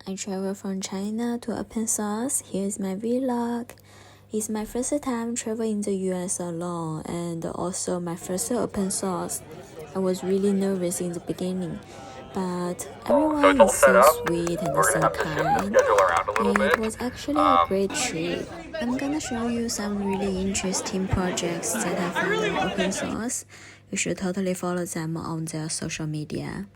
I traveled from China to OpenSauce. Here's my vlog. It's my first time traveling in the US alone and also my first OpenSauce. I was really nervous in the beginning, but everyone is so sweet and so kind. It was actually a great trip. I'm gonna show you some really interesting projects that I found on OpenSauce. You should totally follow them on their social media.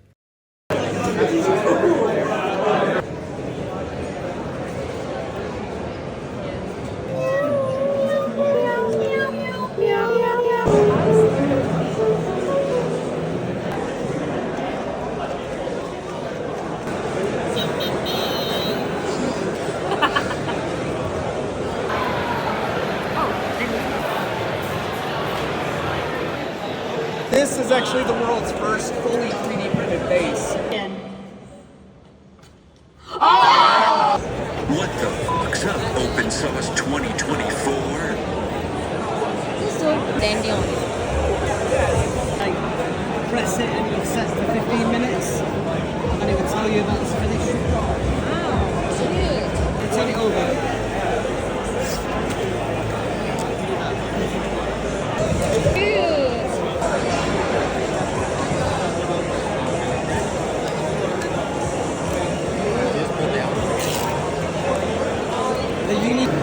This is actually the world's first fully 3D printed base. What the fuck's up, OpenSauce 2024? So dandy on it. Like, press it and it sets for 15 minutes, and it will tell you that it's finished. Wow, cute. Turn it over. The unique